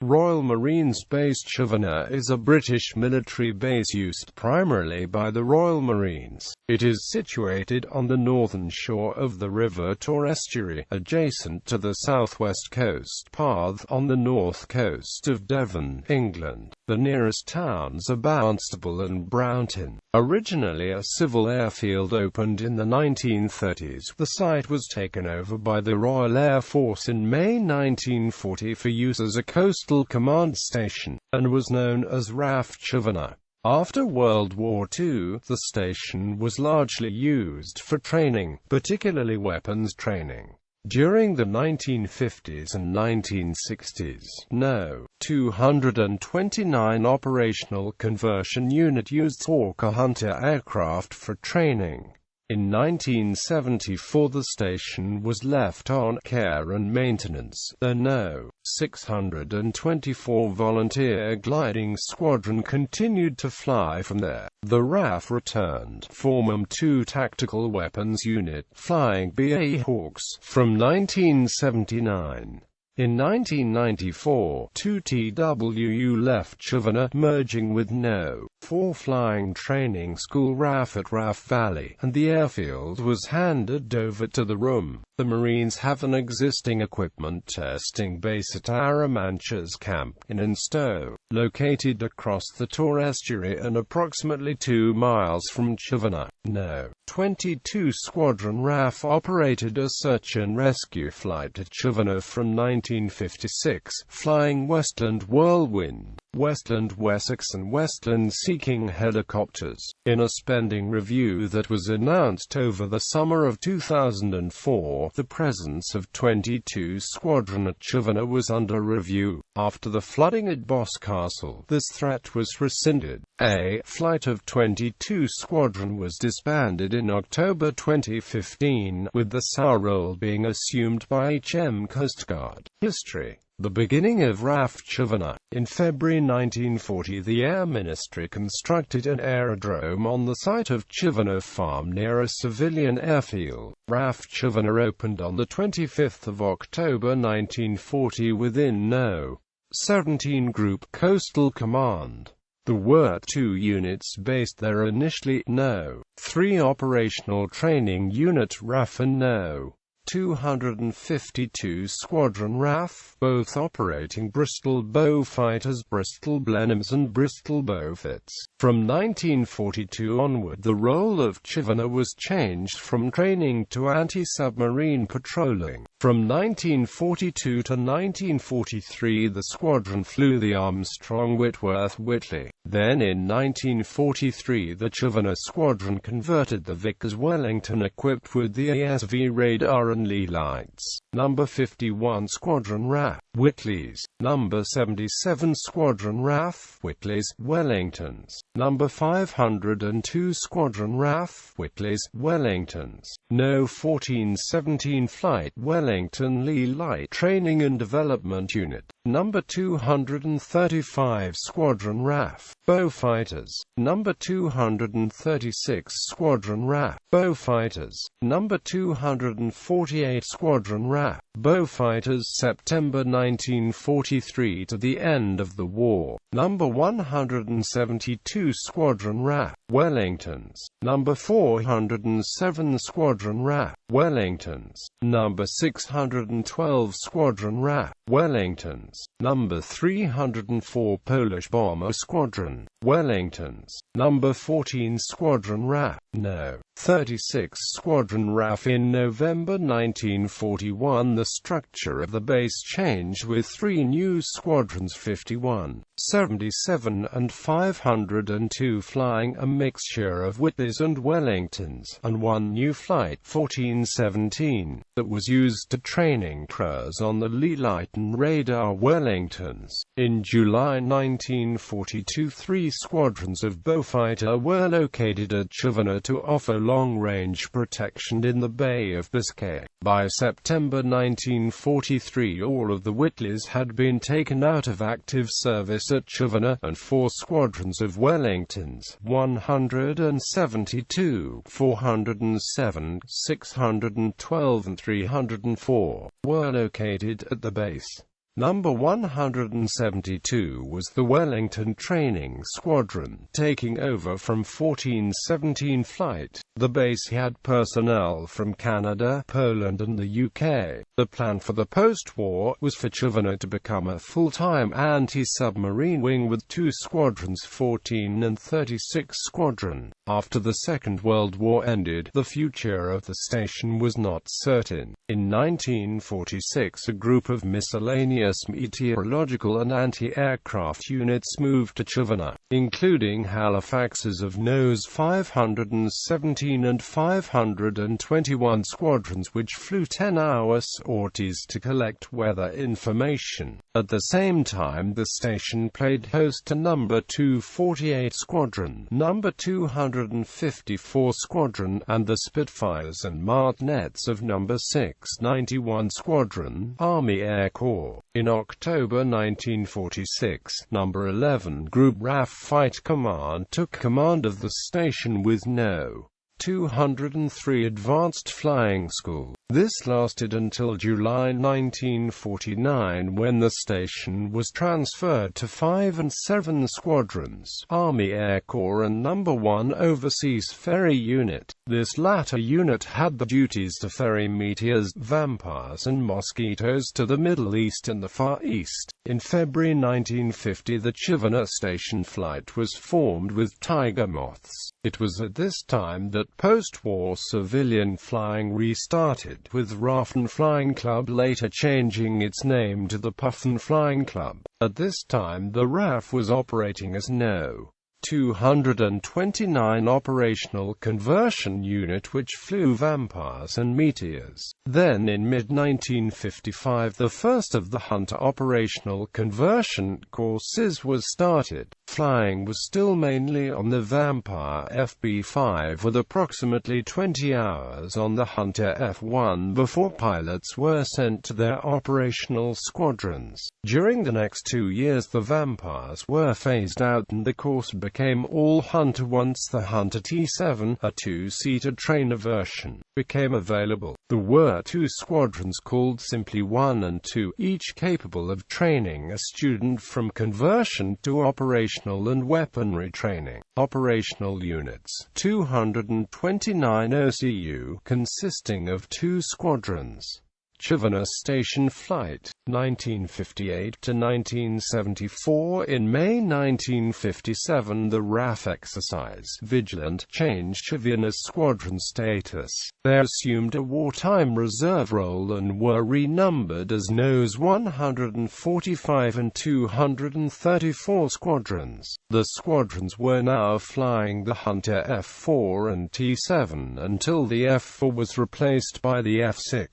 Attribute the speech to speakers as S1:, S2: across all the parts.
S1: Royal Marines Base Chivenor is a British military base used primarily by the Royal Marines. It is situated on the northern shore of the River Taw estuary, adjacent to the southwest coast path on the north coast of Devon, England. The nearest towns are Barnstaple and Braunton. Originally a civil airfield opened in the 1930s, the site was taken over by the Royal Air Force in May 1940 for use as a coastal command station, and was known as RAF Chivenor. After World War II, the station was largely used for training, particularly weapons training. During the 1950s and 1960s, No. 229 Operational Conversion Unit used Hawker Hunter aircraft for training. In 1974 the station was left on care and maintenance. The No. 624 Volunteer Gliding Squadron continued to fly from there. The RAF returned, forming 2 Tactical Weapons Unit, flying BA Hawks, from 1979. In 1994, 2 TWU left Chivenor, merging with No. 4 Flying Training School RAF at RAF Valley, and the airfield was handed over to the RUM. The Marines have an existing equipment testing base at Aramanchas Camp, in Stowe, located across the Taw estuary and approximately 2 miles from Chivenor. No. 22 Squadron RAF operated a search and rescue flight at Chivenor from 1956, flying Westland Whirlwind, Westland Wessex and Westland Seeking helicopters. In a spending review that was announced over the summer of 2004, the presence of 22 Squadron at Chivenor was under review. After the flooding at Boscastle, this threat was rescinded. A flight of 22 Squadron was disbanded in October 2015, with the SAR role being assumed by HM Coastguard. History. The beginning of Raf Chuvanna. In February 1940 the Air Ministry constructed an aerodrome on the site of Chivenor Farm near a civilian airfield. Raf Chivenor opened on the 25th of October 1940 within No. 17 Group Coastal Command. There were 2 units based there initially, No. 3 Operational Training Unit RAF and No. 252 Squadron RAF, both operating Bristol Beaufighters, Bristol Blenheims and Bristol Beauforts. From 1942 onward the role of Chivenor was changed from training to anti-submarine patrolling. From 1942 to 1943 the squadron flew the Armstrong Whitworth-Whitley. Then in 1943 the Chivenor squadron converted the Vickers Wellington equipped with the ASV radar and Lee lights. Number 51 Squadron RAF, Whitleys. Number 77 Squadron RAF, Whitleys, Wellingtons. Number 502 Squadron RAF, Whitleys, Wellingtons. No. 1417 Flight Wellington Lee Light Training and Development Unit. Number 235 Squadron RAF, Beaufighters. Number 236 Squadron RAF, Beaufighters. Number 248 Squadron RAF, Beaufighters. September 1943 to the end of the war. Number 172 Squadron RAF, Wellingtons. Number 407 Squadron RAF, Wellingtons. Number 612 Squadron RAF, Wellingtons. Number 304 Polish Bomber Squadron, Wellingtons. Number 14 Squadron RAF, No. 36 Squadron RAF. In November 1941 the structure of the base changed with 3 new squadrons, 51, 77 and 502, flying a mixture of Whitleys and Wellingtons, and 1 new flight, 1417, that was used to training crews on the Lee light and radar Wellingtons. In July 1942 3 squadrons of Beaufighter were located at Chivenor to offer long-range protection in the Bay of Biscay. By September 1943 all of the Whitleys had been taken out of active service at Chivenor, and 4 squadrons of Wellingtons, 172, 407, 612 and 304, were located at the base. Number 172 was the Wellington Training Squadron, taking over from 1417 Flight. The base had personnel from Canada, Poland and the UK. The plan for the post-war was for Chivenor to become a full-time anti-submarine wing with two squadrons, 14 and 36 Squadron. After the Second World War ended, the future of the station was not certain. In 1946, a group of miscellaneous meteorological and anti-aircraft units moved to Chivenor, including Halifax's of Nose 517 and 521 squadrons, which flew 10-hour sorties to collect weather information. At the same time, the station played host to Number 248 Squadron, Number 254 Squadron, and the Spitfires and Martinets of Number 691 Squadron, Army Air Corps. In October 1946, Number 11 Group RAF Fighter Command took command of the station with No. 203 Advanced Flying School. This lasted until July 1949, when the station was transferred to 5 and 7 Squadrons, Army Air Corps and Number 1 Overseas Ferry Unit. This latter unit had the duties to ferry meteors, vampires and mosquitoes to the Middle East and the Far East. In February 1950, the Chivenor station flight was formed with Tiger Moths. It was at this time that post-war civilian flying restarted, with Ruffin Flying Club later changing its name to the Puffin Flying Club. At this time the RAF was operating as No. 229 Operational Conversion Unit, which flew vampires and meteors. Then in mid-1955 the first of the Hunter Operational Conversion courses was started. Flying was still mainly on the Vampire FB5, with approximately 20 hours on the Hunter F1 before pilots were sent to their operational squadrons. During the next 2 years the Vampires were phased out and the course became all Hunter once the Hunter T7, a two-seater trainer version, became available. There were two squadrons called simply 1 and 2, each capable of training a student from conversion to operational and weaponry training. Operational units: 229 OCU, consisting of 2 squadrons. Chivenor Station Flight, 1958 to 1974. In May 1957, the RAF exercise Vigilant changed Chivenor's squadron status. They assumed a wartime reserve role and were renumbered as Nose 145 and 234 squadrons. The squadrons were now flying the Hunter F4 and T7 until the F4 was replaced by the F6.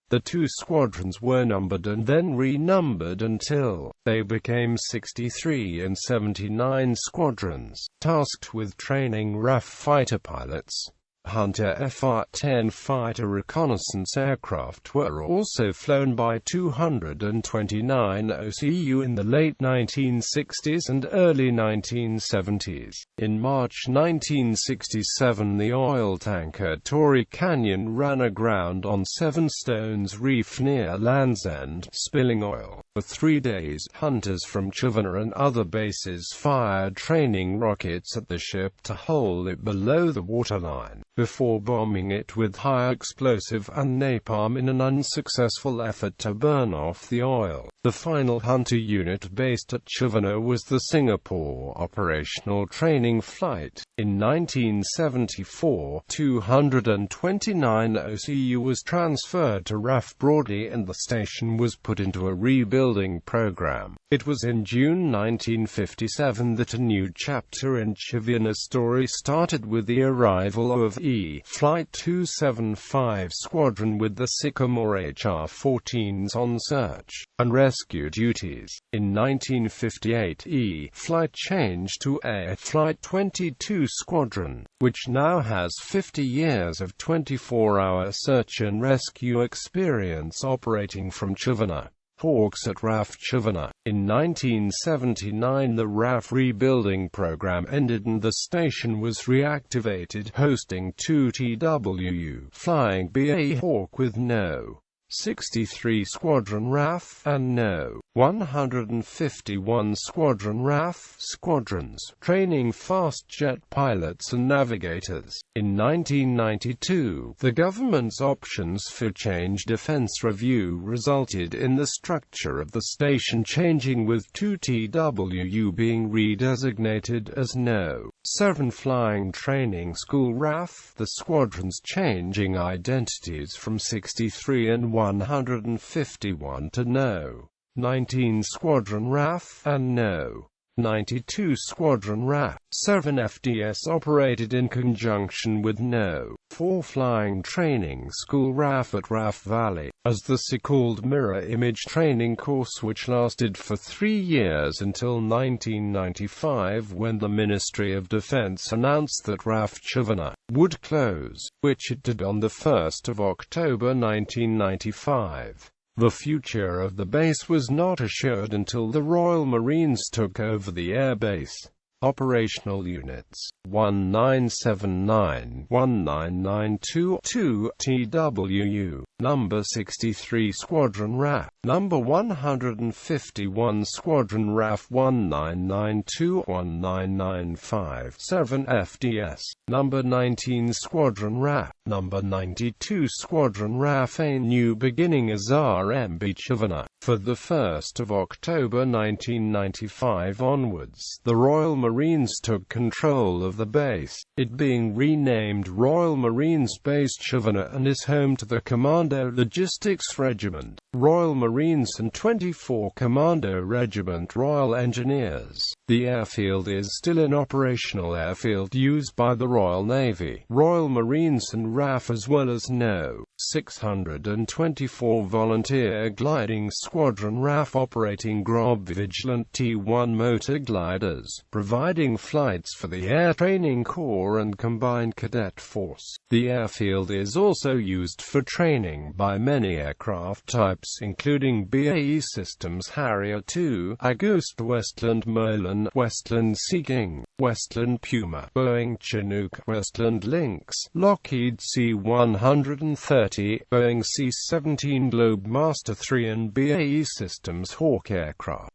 S1: The two squadrons were numbered and then renumbered until they became 63 and 79 squadrons, tasked with training RAF fighter pilots. Hunter FR-10 fighter reconnaissance aircraft were also flown by 229 OCU in the late 1960s and early 1970s. In March 1967, the oil tanker Torrey Canyon ran aground on Seven Stones Reef near Land's End, spilling oil. For 3 days, hunters from Chivenor and other bases fired training rockets at the ship to hold it below the waterline, before bombing it with high explosive and napalm in an unsuccessful effort to burn off the oil. The final Hunter unit based at Chivenor was the Singapore Operational Training Flight. In 1974, 229 OCU was transferred to RAF Broadley and the station was put into a rebuilding program. It was in June 1957 that a new chapter in Chivenor's story started with the arrival of E Flight 275 Squadron with the Sycamore HR-14s on search and rescue duties. In 1958, E Flight changed to A Flight 22 Squadron, which now has 50 years of 24-hour search and rescue experience operating from Chivenor. Hawks at RAF Chivenor. In 1979, the RAF rebuilding program ended and the station was reactivated, hosting 2 TWU flying BA Hawk with No. 63 Squadron RAF, and No. 151 Squadron RAF squadrons, training fast jet pilots and navigators. In 1992, the government's options for change defense review resulted in the structure of the station changing, with 2 TWU being redesignated as No. 7 Flying Training School RAF, the squadrons changing identities from 63 and 151 to No. 19 Squadron RAF, and No. 92 Squadron RAF. 7 FDS operated in conjunction with No. 4 Flying Training School RAF at RAF Valley, as the so-called mirror image training course, which lasted for 3 years until 1995, when the Ministry of Defense announced that RAF Chivenor would close, which it did on the 1st of October 1995. The future of the base was not assured until the Royal Marines took over the airbase. Operational units: 1979-1992 TWU, Number 63 Squadron RAF, Number 151 Squadron RAF 1992-1995 7 FDS, Number 19 Squadron RAF, Number 92 Squadron RAF. A new beginning as RMB Chivenor. For the 1st of October 1995 onwards, the Royal Marines took control of the base, it being renamed Royal Marines Base Chivenor and is home to the Commando Logistics Regiment, Royal Marines and 24 Commando Regiment Royal Engineers. The airfield is still an operational airfield used by the Royal Navy, Royal Marines and RAF, as well as No. 624 Volunteer Gliding Squadron RAF operating Grob Vigilant T-1 motor gliders, providing flights for the Air Training Corps and Combined Cadet Force. The airfield is also used for training by many aircraft types, including BAE Systems Harrier II, Auguste Westland Merlin, Westland Sea King, Westland Puma, Boeing Chinook, Westland Lynx, Lockheed C-130, Boeing C-17 Globemaster III and BAE Systems Hawk aircraft.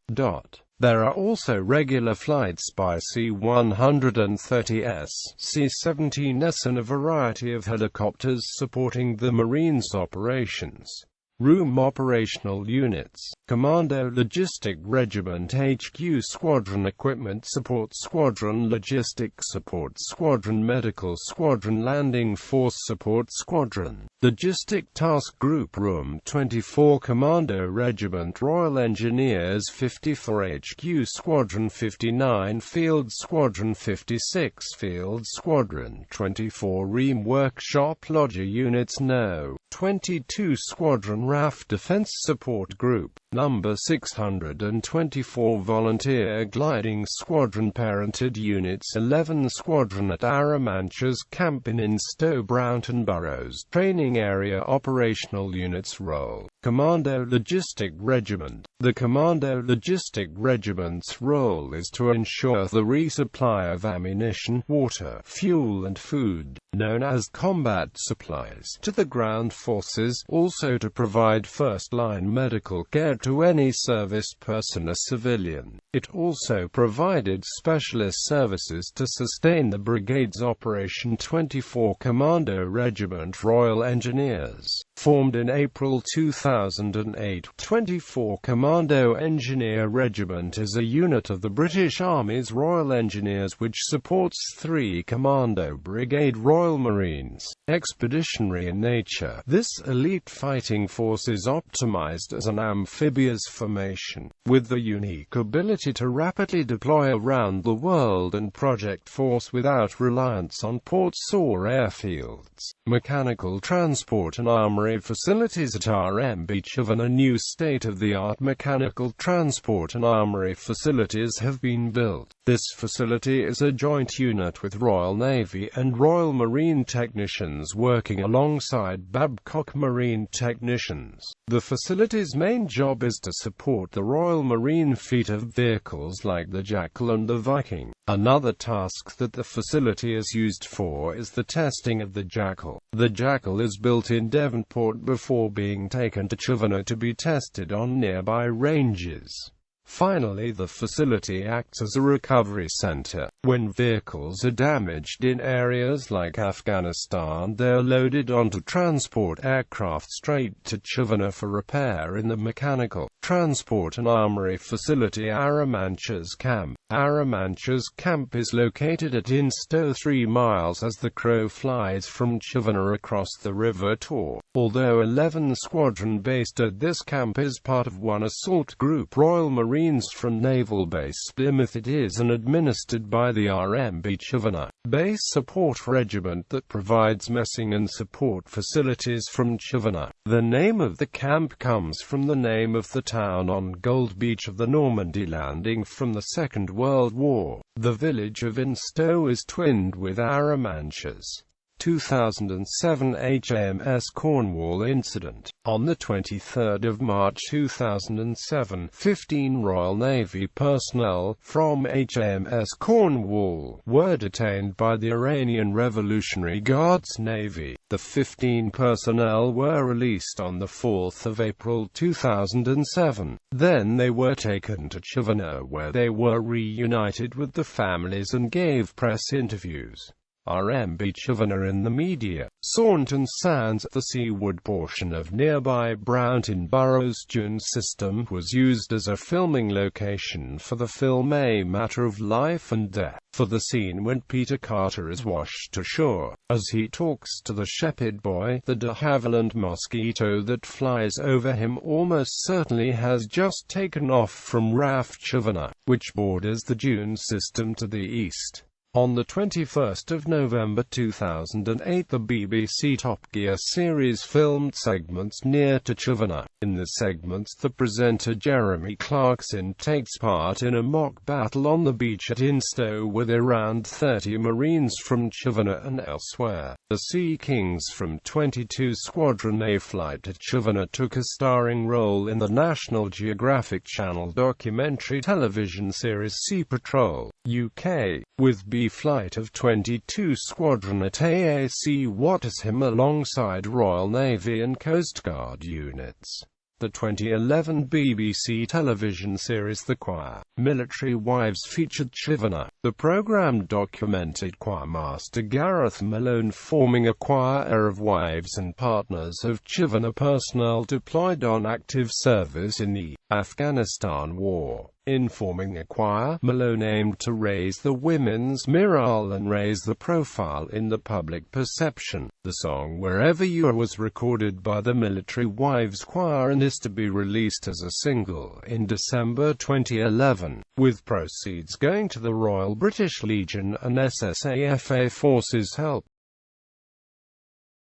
S1: There are also regular flights by C-130S, C-17S and a variety of helicopters supporting the Marines' operations. Room operational units: Commando Logistic Regiment HQ Squadron Equipment Support Squadron Logistics Support Squadron Medical Squadron Landing Force Support Squadron Logistic Task Group Room 24 Commando Regiment Royal Engineers 54 HQ Squadron 59 Field Squadron 56 Field Squadron 24 Ream Workshop Lodger Units No. 22 Squadron RAF Defense Support Group, Number 624 Volunteer Gliding Squadron Parented Units 11 Squadron at Aramanchas Camp in Instow Braunton Burrows Training Area Operational Units Role: Commando Logistic Regiment. The Commando Logistic Regiment's role is to ensure the resupply of ammunition, water, fuel and food, known as combat supplies, to the ground forces, also to provide first-line medical care to any service person or civilian. It also provided specialist services to sustain the brigade's Operation 24 Commando Regiment Royal Engineers. Formed in April 2008, 24 Commando Engineer Regiment is a unit of the British Army's Royal Engineers which supports 3 Commando Brigade Royal Marines. Expeditionary in nature, this elite fighting force is optimized as an amphibious formation, with the unique ability to rapidly deploy around the world and project force without reliance on ports or airfields. Mechanical transport and armory facilities at RMB Chivenor. New state-of-the-art mechanical transport and armory facilities have been built. This facility is a joint unit with Royal Navy and Royal Marine technicians working alongside Babcock Marine technicians. The facility's main job is to support the Royal Marine fleet of vehicles like the Jackal and the Viking. Another task that the facility is used for is the testing of the Jackal. The Jackal is built in Devon, airport before being taken to Chivenor to be tested on nearby ranges. Finally, the facility acts as a recovery center. When vehicles are damaged in areas like Afghanistan, they are loaded onto transport aircraft straight to Chivenor for repair in the Mechanical Transport and Armory Facility Aramanchas Camp. Aramanchas Camp is located at Instow, 3 miles as the crow flies from Chivenor across the River Taw. Although 11th Squadron based at this camp is part of one assault group, Royal Marines from Naval Base Plymouth, it is administered by the RMB Chivenor Base Support Regiment that provides messing and support facilities from Chivenor. The name of the camp comes from the name of the town on Gold Beach of the Normandy landing from the Second World War. The village of Instow is twinned with Aramanchas. 2007 Hms Cornwall Incident. On the 23rd of March 2007, 15 Royal Navy personnel from HMS Cornwall were detained by the Iranian Revolutionary Guards Navy. The 15 personnel were released on the 4th of April 2007. Then they were taken to Chivenor, where they were reunited with the families and gave press interviews. RMB Chivenor in the media. Saunton Sands, the seaward portion of nearby Braunton Borough's dune system, was used as a filming location for the film A Matter of Life and Death, for the scene when Peter Carter is washed ashore. As he talks to the shepherd boy, the de Havilland mosquito that flies over him almost certainly has just taken off from RAF Chivenor, which borders the dune system to the east. On the 21st of November 2008, the BBC Top Gear series filmed segments near to Chivenor. In the segments, the presenter Jeremy Clarkson takes part in a mock battle on the beach at Instow with around 30 Marines from Chivenor and elsewhere. The Sea Kings from 22 Squadron A flight to Chivenor took a starring role in the National Geographic Channel documentary television series Sea Patrol, UK, with B flight of 22 Squadron at AAC Wattisham alongside Royal Navy and Coast Guard units. The 2011 BBC television series The Choir, Military Wives featured Chivenor. The programme documented choirmaster Gareth Malone forming a choir of wives and partners of Chivenor personnel deployed on active service in the Afghanistan War. In forming a choir, Malone aimed to raise the women's morale and raise the profile in the public perception. The song Wherever You Are was recorded by the Military Wives Choir and is to be released as a single in December 2011, with proceeds going to the Royal British Legion and SSAFA Forces Help.